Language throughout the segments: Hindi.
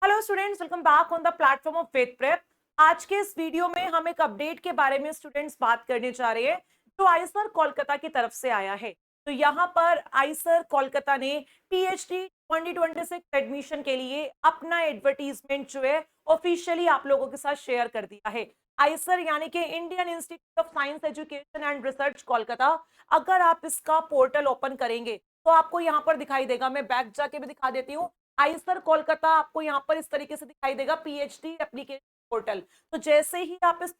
Hello students, welcome back on the platform of faith prep. आज के इस वीडियो में हम एक अपडेट के बारे में स्टूडेंट्स बात करने जा रहे हैं जो आईसर कोलकाता की तरफ से आया है। तो यहाँ पर आईसर कोलकाता ने पीएचडी 2026 एडमिशन के लिए अपना एडवर्टीजमेंट जो है ऑफिशियली आप लोगों के साथ शेयर कर दिया है। आईसर यानी कि Indian institute of science education and research Kolkata. अगर आप इसका पोर्टल ओपन करेंगे तो आपको यहाँ पर दिखाई देगा, मैं बैक जाके भी दिखा देती हूँ। आईसर कोलकाता आपको यहाँ पर इस तरीके से दिखाई देगा, पीएचडी एप्लीकेशन पोर्टल। तो जैसे ही आप इस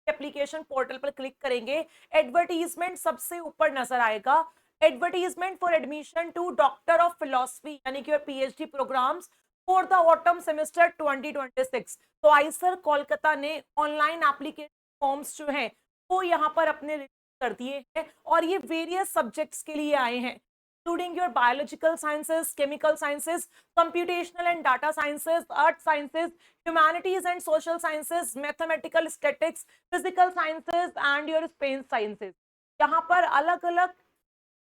एप्लीकेशन पोर्टल पर क्लिक करेंगे, एडवर्टीजमेंट सबसे ऊपर नजर आएगा। Advertisement for admission to doctor of philosophy यानी कि PhD programmes for the autumn semester 2026। तो आईसर कोलकाता ने ऑनलाइन एप्लीकेशन फॉर्म्स जो हैं वो यहाँ पर अपने कर दिए हैं और ये वेरियस सब्जेक्ट्स के लिए आए हैं, including your biological sciences, chemical sciences, computational and data sciences, earth sciences, humanities and social sciences, mathematical statistics, physical sciences and your space sciences। यहाँ पर अलग अलग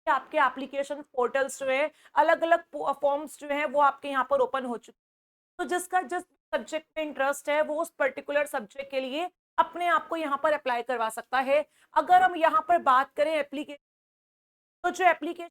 आपके एप्लीकेशन पोर्टल्स जो है, अलग अलग फॉर्म्स जो है वो आपके यहाँ पर ओपन हो चुके हैं। तो जिसका जिस सब्जेक्ट में इंटरेस्ट है वो उस पर्टिकुलर सब्जेक्ट के लिए अपने आप को यहाँ पर अप्लाई करवा सकता है। अगर हम यहाँ पर बात करें एप्लीकेशन, तो जो application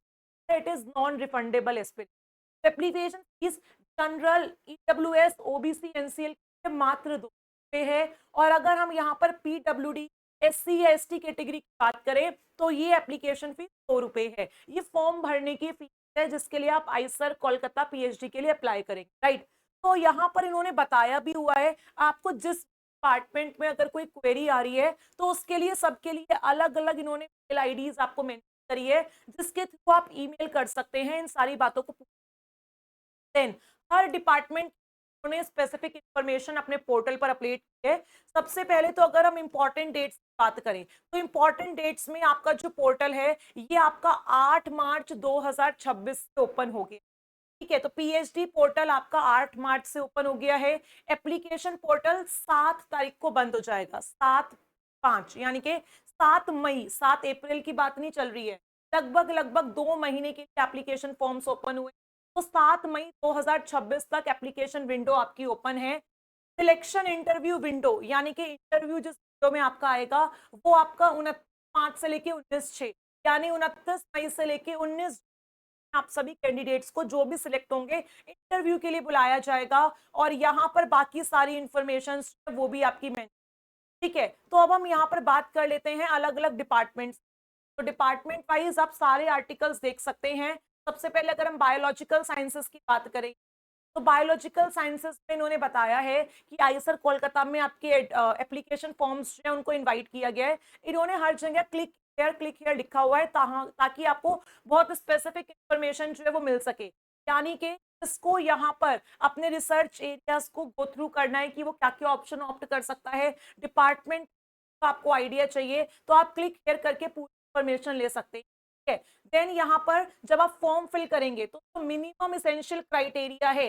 it is non refundable application fees general EWS OBC NCL के मात्र 2 रुपए है। और अगर हम यहाँ पर पीडब्ल्यूडी एससी या एसटी कैटेगरी की बात करें तो ये एप्लीकेशन फीस 2 रुपए है। ये फॉर्म भरने की फीस है जिसके लिए आप आईसर कोलकाता पीएचडी के लिए अप्लाई करेंगे, राइट। तो यहाँ पर इन्होंने बताया भी हुआ है, आपको जिस डिपार्टमेंट में अगर कोई क्वेरी आ रही है तो उसके लिए सबके लिए अलग अलग इन्होंने मेल आईडीज आपको मेंशन करी है जिसके थ्रू आप ईमेल कर सकते हैं इन सारी बातों को। देन हर डिपार्टमेंट ने स्पेसिफिक इंफॉर्मेशन अपने पोर्टल पर अपडेट की है। सबसे पहले तो अगर हम इंपॉर्टेंट डेट्स की बात करें तो इंपॉर्टेंट डेट्स में आपका जो पोर्टल है ये आपका 8 मार्च 2026 से ओपन हो गया। ठीक है, तो पीएचडी पोर्टल आपका 8 मार्च से ओपन हो गया है। एप्लीकेशन पोर्टल 7 तारीख को बंद हो जाएगा, 7/5 यानी कि 7 मई, 7 अप्रैल की बात नहीं चल रही है। लगभग लगभग 2 महीने के लिए एप्लीकेशन फॉर्म्स ओपन हुए। तो 7 मई 2026 तक एप्लीकेशन विंडो आपकी ओपन है। सिलेक्शन इंटरव्यू विंडो यानी कि इंटरव्यू जिस विंडो में आपका आएगा वो आपका 29/5 से लेके 19/6 यानी 29 मई से लेके 19 आप सभी कैंडिडेट्स को जो भी सिलेक्ट होंगे इंटरव्यू के लिए बुलाया जाएगा। और यहाँ पर बाकी सारी इंफॉर्मेशन वो भी आपकी मैं, ठीक है। तो अब हम यहाँ पर बात कर लेते हैं अलग अलग डिपार्टमेंट्स। तो डिपार्टमेंट वाइज आप सारे आर्टिकल्स देख सकते हैं। सबसे पहले अगर हम बायोलॉजिकल साइंसेस की बात करें तो बायोलॉजिकल साइंसेस में इन्होंने बताया है कि आईसर कोलकाता में आपके एप्लीकेशन फॉर्म्स जो है उनको इनवाइट किया गया है। इन्होंने हर जगह क्लिक हियर लिखा हुआ है ताकि आपको बहुत स्पेसिफिक इंफॉर्मेशन जो है वो मिल सके। यानी कि इसको यहाँ पर अपने रिसर्च एरियाज को गो थ्रू करना है कि वो क्या क्या ऑप्शन ऑप्ट कर सकता है, डिपार्टमेंट का आपको आइडिया चाहिए तो आप क्लिक हियर करके पूरी इंफॉर्मेशन ले सकते हैं। ठीक है, देन यहाँ पर जब आप फॉर्म फिल करेंगे तो मिनिमम इसेंशियल क्राइटेरिया है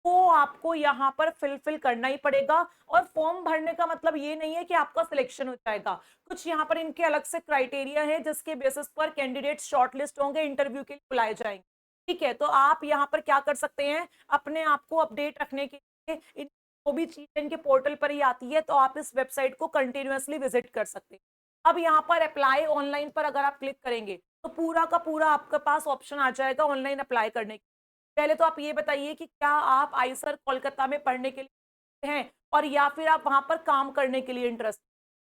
वो आपको यहाँ पर फिल करना ही पड़ेगा। और फॉर्म भरने का मतलब ये नहीं है कि आपका सिलेक्शन हो जाएगा। कुछ यहाँ पर इनके अलग से क्राइटेरिया है जिसके बेसिस पर कैंडिडेट शॉर्टलिस्ट होंगे, इंटरव्यू के लिए बुलाए जाएंगे। ठीक है, तो आप यहाँ पर क्या कर सकते हैं, अपने आप को अपडेट रखने के लिए इन जो भी चीज इनके पोर्टल पर ही आती है तो आप इस वेबसाइट को कंटिन्यूअसली विजिट कर सकते हैं। अब यहाँ पर अप्लाई ऑनलाइन पर अगर आप क्लिक करेंगे तो पूरा का पूरा आपके पास ऑप्शन आ जाएगा ऑनलाइन अप्लाई करने की। पहले तो आप ये बताइए कि क्या आप आईसर कोलकाता में पढ़ने के लिए हैं और या फिर आप वहां पर काम करने के लिए इंटरेस्ट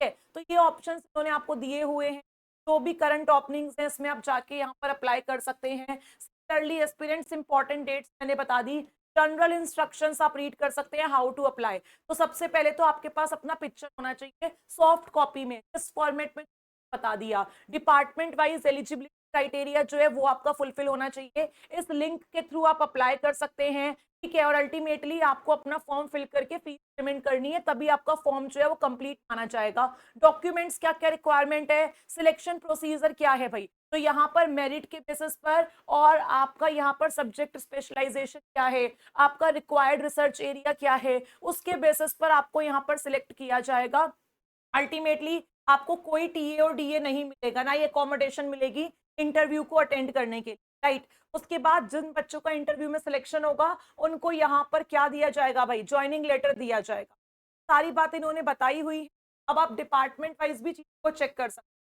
है। तो ये ऑप्शंस इन्होंने आपको दिए हुए हैं। जो भी करंट ओपनिंग्स हैं इसमें आप जाके यहाँ पर अप्लाई कर सकते हैं। सिमिलरली एस्पिरेंट्स इंपॉर्टेंट डेट्स मैंने बता दी। जनरल इंस्ट्रक्शंस आप रीड कर सकते हैं हाउ टू अप्लाई। तो सबसे पहले तो आपके पास अपना पिक्चर होना चाहिए सॉफ्ट कॉपी में, इस फॉर्मेट में बता दिया। डिपार्टमेंट वाइज एलिजिबिलिटी क्राइटेरिया जो है वो आपका फुलफिल होना चाहिए। इस लिंक के थ्रू आप अप्लाई कर सकते हैं। ठीक है, और अल्टीमेटली आपको अपना फॉर्म फिल करके फीस पेमेंट करनी है तभी आपका फॉर्म जो है वो कंप्लीट आना जाएगा। डॉक्यूमेंट्स क्या क्या रिक्वायरमेंट है, सिलेक्शन प्रोसीजर क्या है भाई, तो यहाँ पर मेरिट के बेसिस पर और आपका यहाँ पर सब्जेक्ट स्पेशलाइजेशन क्या है, आपका रिक्वायर्ड रिसर्च एरिया क्या है, उसके बेसिस पर आपको यहाँ पर सिलेक्ट किया जाएगा। अल्टीमेटली आपको कोई टीए और डीए नहीं मिलेगा, ना ही अकोमोडेशन मिलेगी इंटरव्यू को अटेंड करने के लिए। राइट। उसके बाद जिन बच्चों का इंटरव्यू में सिलेक्शन होगा उनको यहाँ पर क्या दिया जाएगा भाई, ज्वाइनिंग लेटर दिया जाएगा। सारी बात इन्होंने बताई हुई है। अब आप डिपार्टमेंट वाइज भी चीज़ों को चेक कर सकते हैं।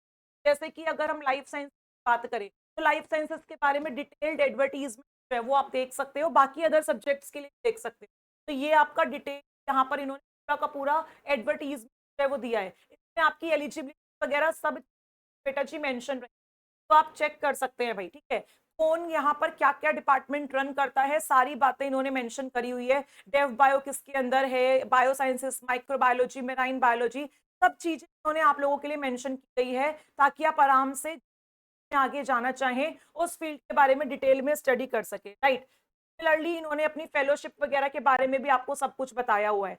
जैसे कि अगर हम लाइफ साइंस की बात करें तो लाइफ साइंसेस के बारे में डिटेल्ड एडवर्टीजमेंट जो है वो आप देख सकते हो, बाकी अदर सब्जेक्ट्स के लिए देख सकते हो। तो ये आपका डिटेल यहाँ पर इन्होंने पूरा का पूरा एडवर्टीजमेंट जो है वो दिया है। इसमें आपकी एलिजिबिलिटी वगैरह सब बेटा जी मेंशन रहे, तो आप चेक कर सकते हैं भाई, ठीक है। कौन यहाँ पर क्या क्या डिपार्टमेंट रन करता है, सारी बातें इन्होंने मेंशन करी हुई है। डेव बायो किसके अंदर है, bio sciences, microbiology, marine biology, सब चीजें इन्होंने आप लोगों के लिए मेंशन की गई है, ताकि आप आराम से आगे जाना चाहें उस फील्ड के बारे में डिटेल में स्टडी कर सके, राइट। सिमिलरली इन्होंने अपनी फेलोशिप वगैरह के बारे में भी आपको सब कुछ बताया हुआ है।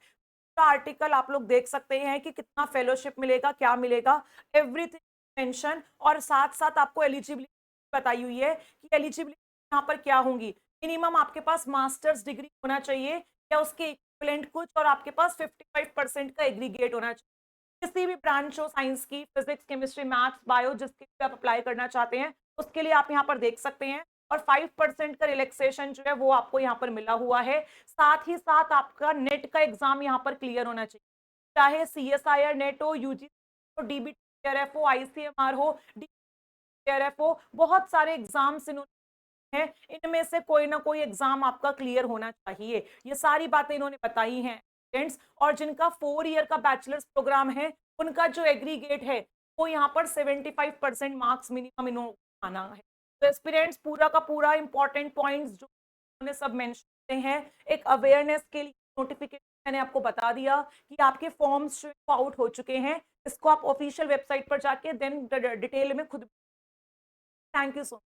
आर्टिकल आप लोग देख सकते हैं कि कितना फेलोशिप मिलेगा, क्या मिलेगा, एवरीथिंग मेंशन। और साथ साथ आपको एलिजिबिलिटी बताई हुई है कि एलिजिबिलिटी यहाँ पर क्या होंगी। मिनिमम आपके पास मास्टर्स डिग्री होना चाहिए या उसके इक्विवेलेंट कुछ, और आपके पास 55% का एग्रीगेट होना चाहिए। किसी भी ब्रांच हो साइंस की, फिजिक्स, केमिस्ट्री, मैथ्स, बायो, जिसके लिए आप अप्लाई करना चाहते हैं उसके लिए आप यहाँ पर देख सकते हैं। और 5% का रिलैक्सेशन जो है वो आपको यहाँ पर मिला हुआ है। साथ ही साथ आपका नेट का एग्जाम यहाँ पर क्लियर होना चाहिए, चाहे CSIR नेट हो, यूजी हो, DBTRF हो, ICMR हो, DBTRF हो, बहुत सारे एग्जाम्स इन्होंने हैं, इनमें से कोई ना कोई एग्जाम आपका क्लियर होना चाहिए। ये सारी बातें इन्होंने बताई हैं स्टूडेंट्स। और जिनका 4 ईयर का बैचलर्स प्रोग्राम है उनका जो एग्रीगेट है वो यहाँ पर 75% मार्क्स मिनिमम इन्होंने आना है। तो एस्पिरेंट्स पूरा का पूरा इंपॉर्टेंट पॉइंट्स जो उन्होंने सब मेंशन हैं, एक अवेयरनेस के लिए नोटिफिकेशन मैंने आपको बता दिया कि आपके फॉर्म्स जो आउट हो चुके हैं। इसको आप ऑफिशियल वेबसाइट पर जाके देन डिटेल में खुद। Thank you so much.